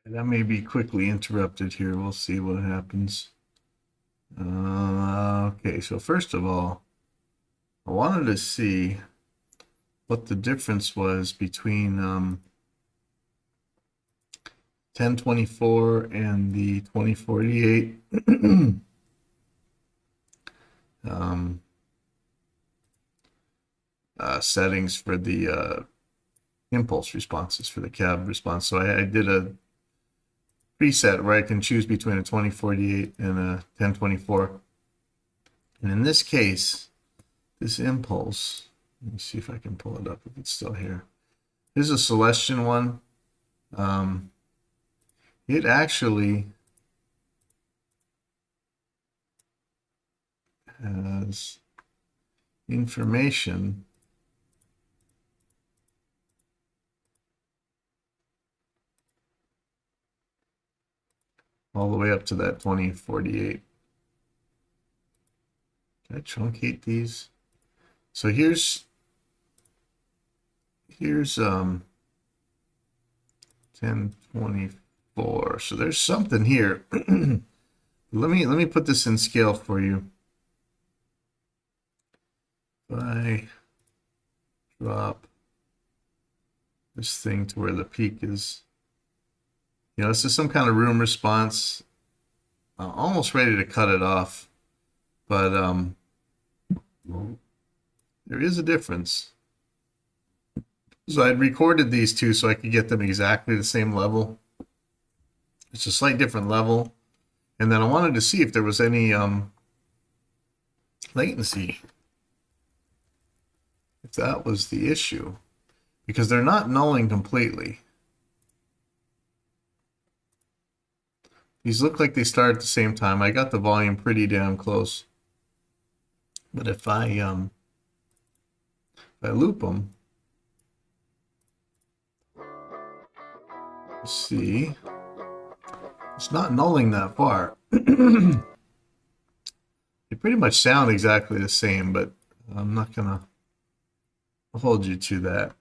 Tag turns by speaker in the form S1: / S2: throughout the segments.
S1: That may be quickly interrupted here. We'll see what happens. Okay, so first of all, I wanted to see what the difference was between 1024 and the 2048 um, settings for the impulse responses for the cab response. So I did a preset where I can choose between a 2048 and a 1024. And in this case, this impulse, let me see if I can pull it up if it's still here. This is a Celestian one. It actually has information all the way up to that 2048. Can I truncate these? So here's 1024. So there's something here. Let me put this in scale for you. If I drop this thing to where the peak is, this is some kind of room response. I'm almost ready to cut it off, but there is a difference. So I'd recorded these two so I could get them exactly the same level. It's a slight different level. And then I wanted to see if there was any latency. If that was the issue. Because they're not nulling completely. These look like they start at the same time. I got the volume pretty damn close. But if I loop them, see, it's not nulling that far. They pretty much sound exactly the same, but I'm not gonna hold you to that.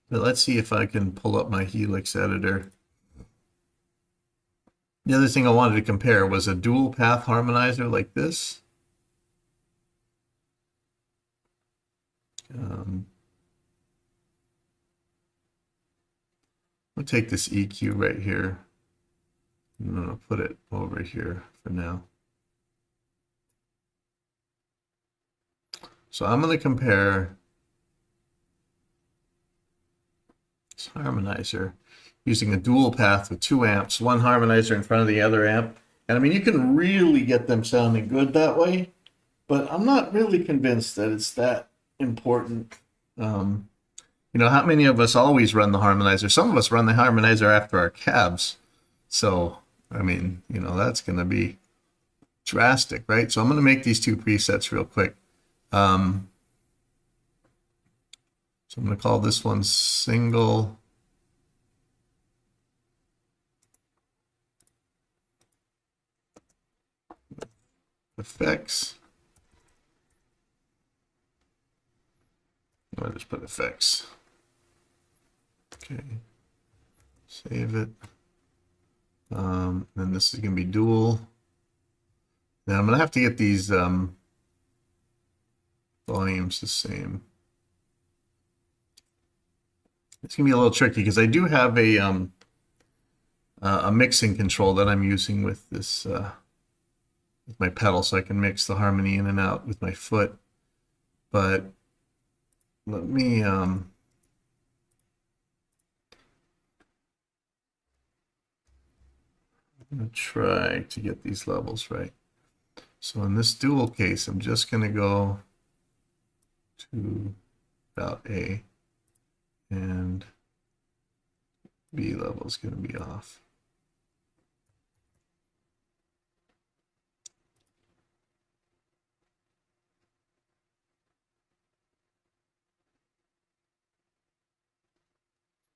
S1: But let's see if I can pull up my Helix editor. The other thing I wanted to compare was a dual path harmonizer like this. I'll take this EQ right here. I'm going to put it over here for now. So I'm going to compare this harmonizer using a dual path with 2 amps, one harmonizer in front of the other amp. And I mean, you can really get them sounding good that way, but I'm not really convinced that it's that important. How many of us always run the harmonizer? Some of us run the harmonizer after our cabs. So, I mean, that's going to be drastic, right? So I'm going to make these 2 presets real quick. So I'm going to call this one single effects. I'll just put effects. Okay, save it. Then this is going to be dual. Now I'm going to have to get these volumes the same. It's going to be a little tricky because I do have a mixing control that I'm using with this with my pedal, so I can mix the harmony in and out with my foot. But let me I'm going to try to get these levels right. So in this dual case, I'm just going to go to about A, and B level is going to be off.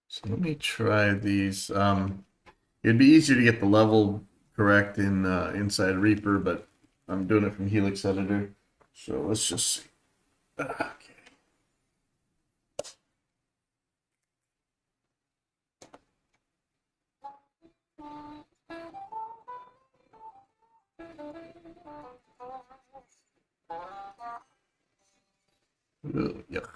S1: So let me try these. It'd be easier to get the level correct in inside Reaper, but I'm doing it from Helix Editor. So let's just see. Okay. Ugh, yuck.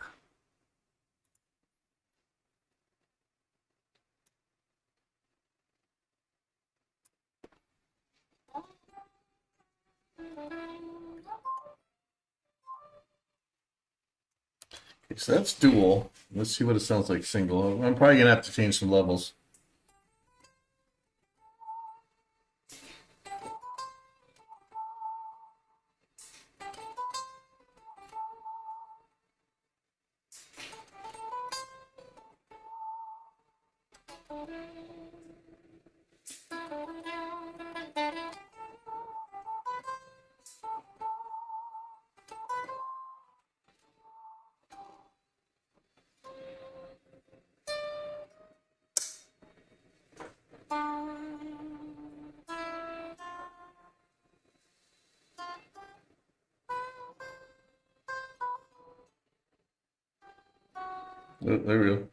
S1: Okay, so that's dual. Let's see what it sounds like single. I'm probably gonna have to change some levels. Oh, there we go.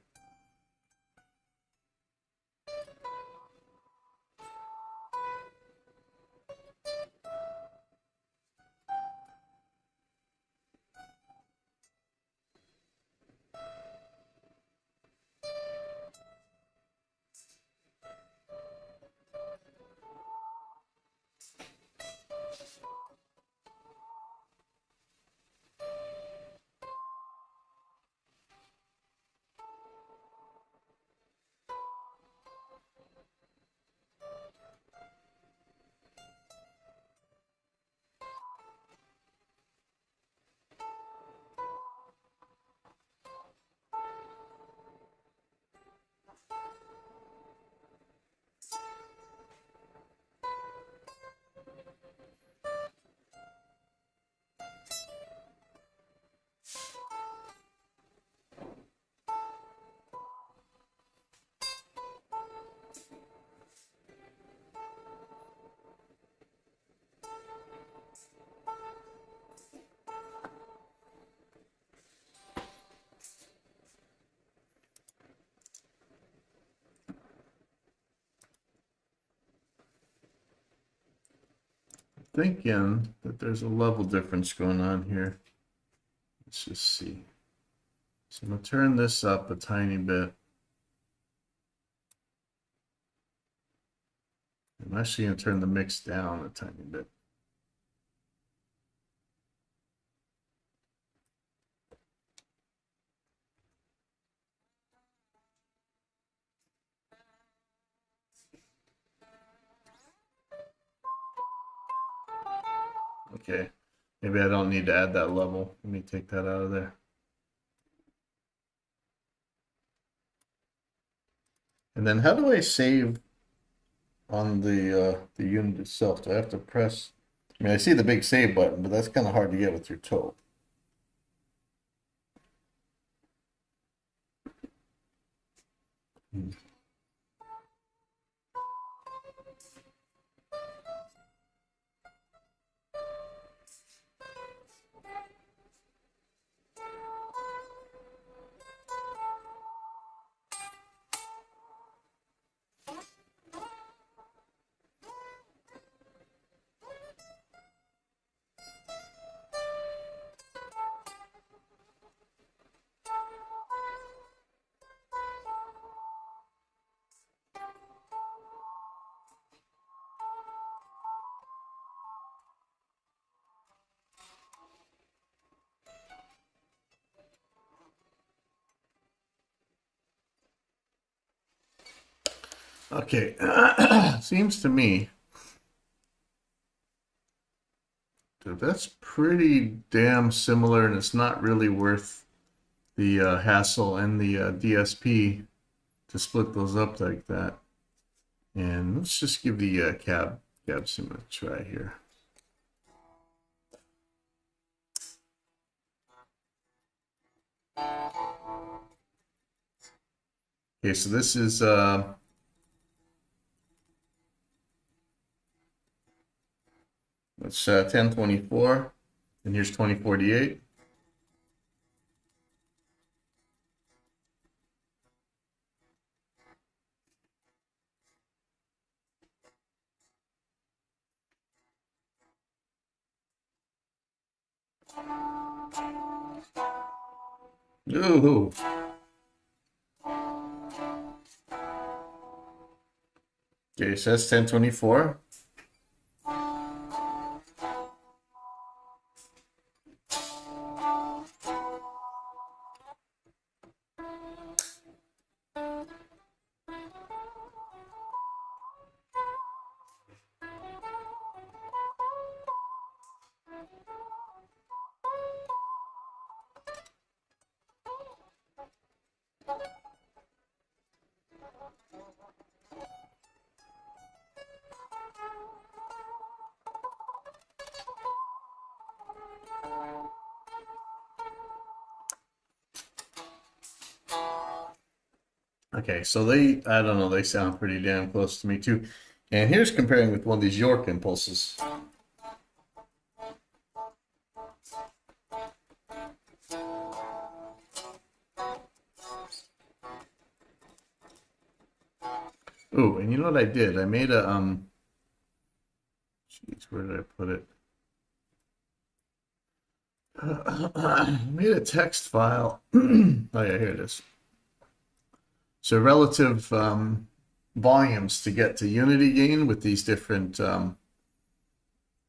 S1: Thinking that there's a level difference going on here. Let's just see. So I'm gonna turn this up a tiny bit. I'm actually gonna turn the mix down a tiny bit. Okay, maybe I don't need to add that level. Let me take that out of there. And then how do I save on the unit itself? Do I have to press? I mean, I see the big save button, but that's kind of hard to get with your toe. Hmm. Okay, seems to me that that's pretty damn similar, and it's not really worth the hassle and the DSP to split those up like that. And let's just give the cab sim a try here. Okay, so this is it's 1024, and here's 2048. Ooh. Okay, so that's 1024. Okay, so I don't know, they sound pretty damn close to me too. And here's comparing with one of these York impulses. Ooh, and you know what I did? I made a, jeez, where did I put it? I made a text file. Oh yeah, here it is. So relative volumes to get to unity gain with these different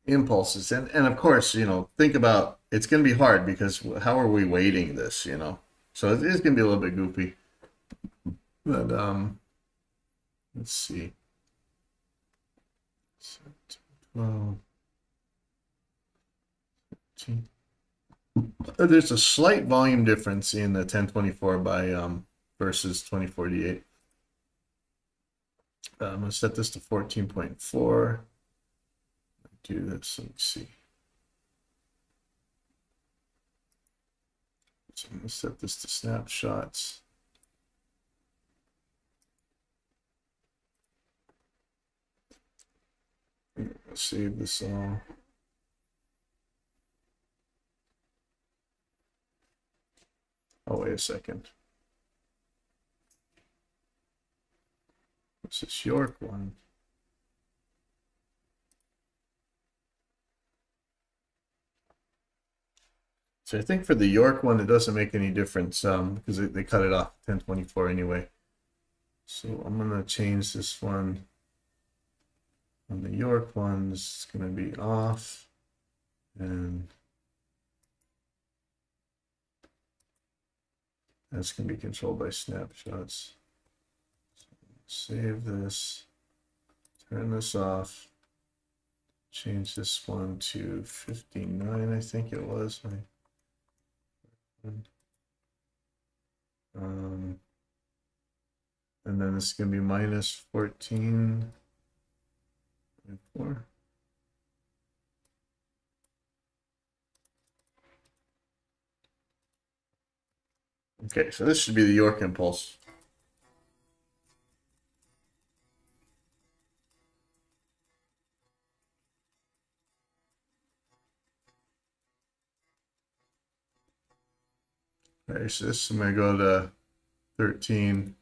S1: impulses. And of course, you know, think about it's going to be hard because how are we weighting this, you know? So it is going to be a little bit goofy. But let's see. 12, 13. There's a slight volume difference in the 1024 by versus 2048. I'm going to set this to 14.4. Do this. Let's see. So I'm going to set this to snapshots. Save this all. Oh, wait a second. What's this York one? So I think for the York one, it doesn't make any difference because they cut it off 1024 anyway. So I'm going to change this one. On the York one, it's going to be off. And that's going to be controlled by snapshots. So save this. Turn this off. Change this one to 59, I think it was. And then it's going to be minus 14.4. Okay, so this should be the York impulse. All right, so this I'm going to go to 13.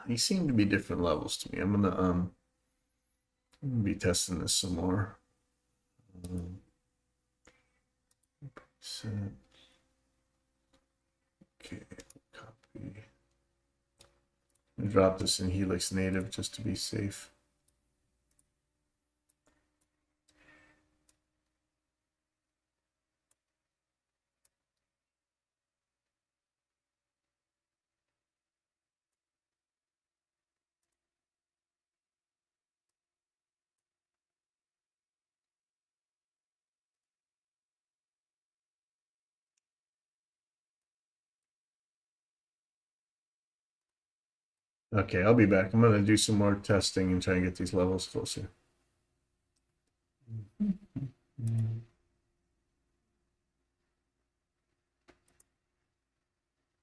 S1: these seem to be different levels to me. I'm gonna be testing this some more. Set. Okay, copy. I'm gonna drop this in Helix native just to be safe. Okay, I'll be back. I'm going to do some more testing and try and get these levels closer.